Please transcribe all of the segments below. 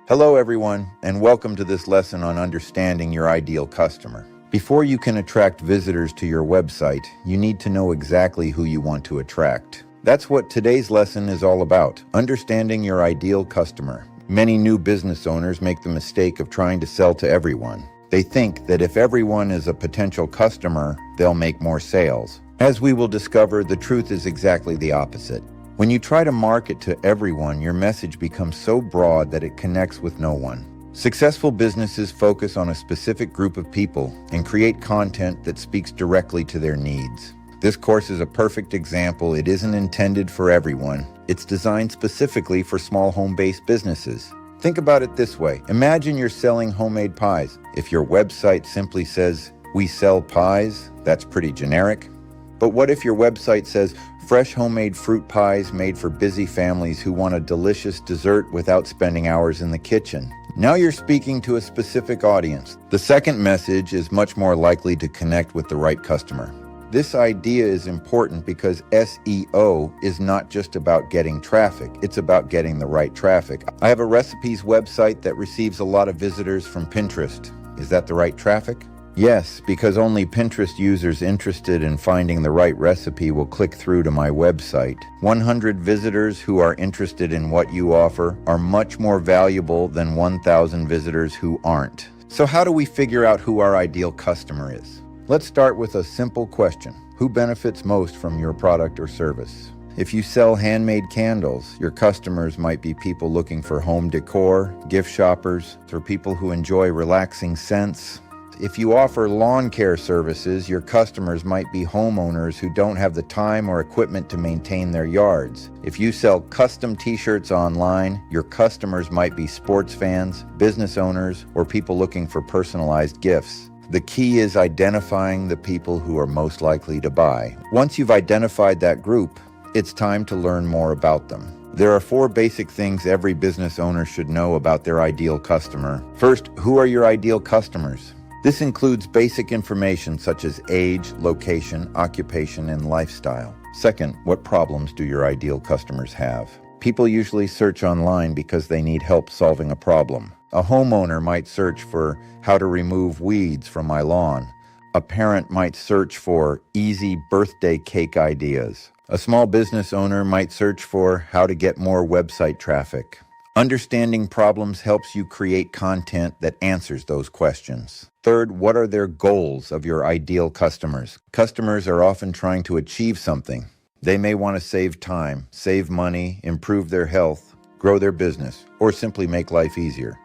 Hello everyone, and welcome to this lesson on understanding your ideal customer. Before you can attract visitors to your website, you need to know exactly who you want to attract. That's what today's lesson is all about, understanding your ideal customer. Many new business owners make the mistake of trying to sell to everyone. They think that if everyone is a potential customer, they'll make more sales. As we will discover, the truth is exactly the opposite. When you try to market to everyone, your message becomes so broad that it connects with no one. Successful businesses focus on a specific group of people and create content that speaks directly to their needs. This course is a perfect example. It isn't intended for everyone. It's designed specifically for small home-based businesses. Think about it this way. Imagine you're selling homemade pies. If your website simply says, "We sell pies," that's pretty generic. But what if your website says, "Fresh homemade fruit pies made for busy families who want a delicious dessert without spending hours in the kitchen"? Now you're speaking to a specific audience. The second message is much more likely to connect with the right customer. This idea is important because SEO is not just about getting traffic, it's about getting the right traffic. I have a recipes website that receives a lot of visitors from Pinterest. Is that the right traffic? Yes, because only Pinterest users interested in finding the right recipe will click through to my website. 100 visitors who are interested in what you offer are much more valuable than 1,000 visitors who aren't. So how do we figure out who our ideal customer is? Let's start with a simple question. Who benefits most from your product or service? If you sell handmade candles, your customers might be people looking for home decor, gift shoppers, or people who enjoy relaxing scents. If you offer lawn care services, your customers might be homeowners who don't have the time or equipment to maintain their yards. If you sell custom t-shirts online, your customers might be sports fans, business owners, or people looking for personalized gifts. The key is identifying the people who are most likely to buy. Once you've identified that group, it's time to learn more about them. There are 4 basic things every business owner should know about their ideal customer. First, who are your ideal customers? This includes basic information such as age, location, occupation, and lifestyle. Second, what problems do your ideal customers have? People usually search online because they need help solving a problem. A homeowner might search for how to remove weeds from my lawn. A parent might search for easy birthday cake ideas. A small business owner might search for how to get more website traffic. Understanding problems helps you create content that answers those questions. Third, what are their goals of your ideal customers? Customers are often trying to achieve something. They may want to save time, save money, improve their health, grow their business, or simply make life easier.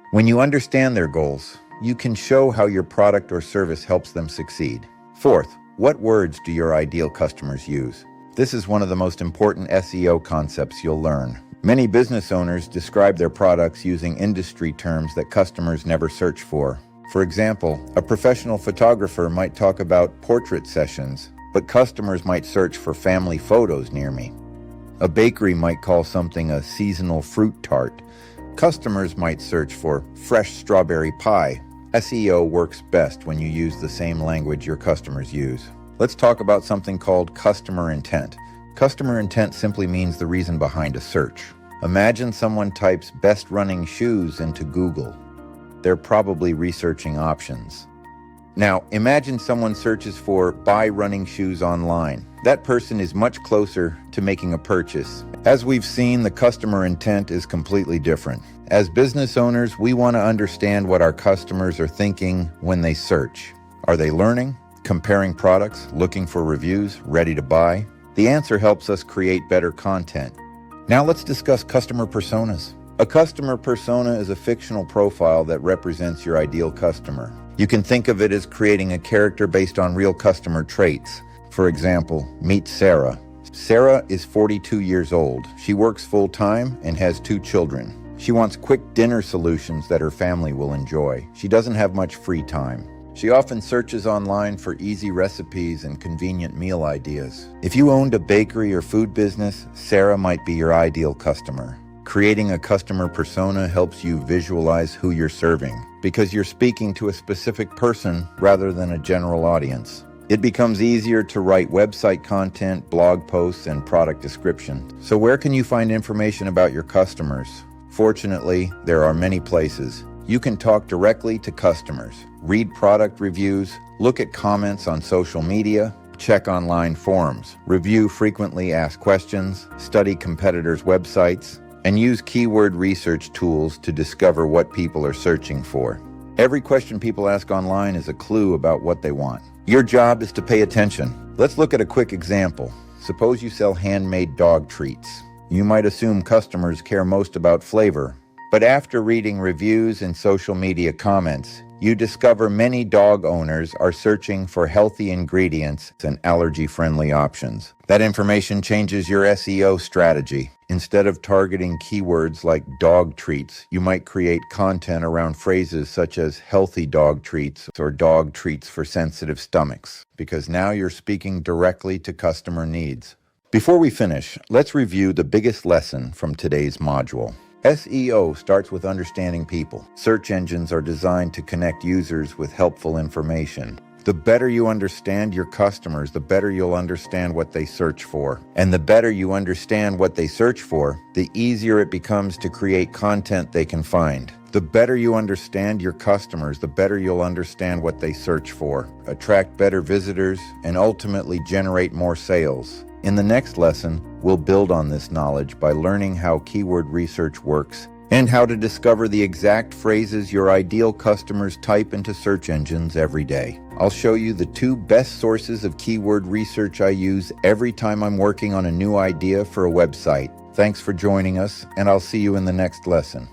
When you understand their goals, you can show how your product or service helps them succeed. Fourth, what words do your ideal customers use? This is one of the most important SEO concepts you'll learn. Many business owners describe their products using industry terms that customers never search for. For example, a professional photographer might talk about portrait sessions, but customers might search for family photos near me. A bakery might call something a seasonal fruit tart. Customers might search for fresh strawberry pie. SEO works best when you use the same language your customers use. Let's talk about something called customer intent. Customer intent simply means the reason behind a search. Imagine someone types best running shoes into Google. They're probably researching options. Now, imagine someone searches for buy running shoes online. That person is much closer to making a purchase. As we've seen, the customer intent is completely different. As business owners, we want to understand what our customers are thinking when they search. Are they learning, comparing products, looking for reviews, ready to buy? The answer helps us create better content. Now let's discuss customer personas. A customer persona is a fictional profile that represents your ideal customer. You can think of it as creating a character based on real customer traits. For example, meet Sarah. Sarah is 42 years old. She works full-time and has 2 children. She wants quick dinner solutions that her family will enjoy. She doesn't have much free time. She often searches online for easy recipes and convenient meal ideas. If you owned a bakery or food business, Sarah might be your ideal customer. Creating a customer persona helps you visualize who you're serving, because you're speaking to a specific person rather than a general audience. It becomes easier to write website content, blog posts, and product descriptions. So where can you find information about your customers? Fortunately, there are many places. You can talk directly to customers, read product reviews, look at comments on social media, check online forums, review frequently asked questions, study competitors' websites, and use keyword research tools to discover what people are searching for. Every question people ask online is a clue about what they want. Your job is to pay attention. Let's look at a quick example. Suppose you sell handmade dog treats. You might assume customers care most about flavor, but after reading reviews and social media comments, you discover many dog owners are searching for healthy ingredients and allergy-friendly options. That information changes your SEO strategy. Instead of targeting keywords like dog treats, you might create content around phrases such as healthy dog treats or dog treats for sensitive stomachs, because now you're speaking directly to customer needs. Before we finish, let's review the biggest lesson from today's module. SEO starts with understanding people. Search engines are designed to connect users with helpful information. The better you understand your customers, the better you'll understand what they search for. And the better you understand what they search for, the easier it becomes to create content they can find. The better you understand your customers, the better you'll understand what they search for, attract better visitors, and ultimately generate more sales. In the next lesson, we'll build on this knowledge by learning how keyword research works and how to discover the exact phrases your ideal customers type into search engines every day. I'll show you the 2 best sources of keyword research I use every time I'm working on a new idea for a website. Thanks for joining us, and I'll see you in the next lesson.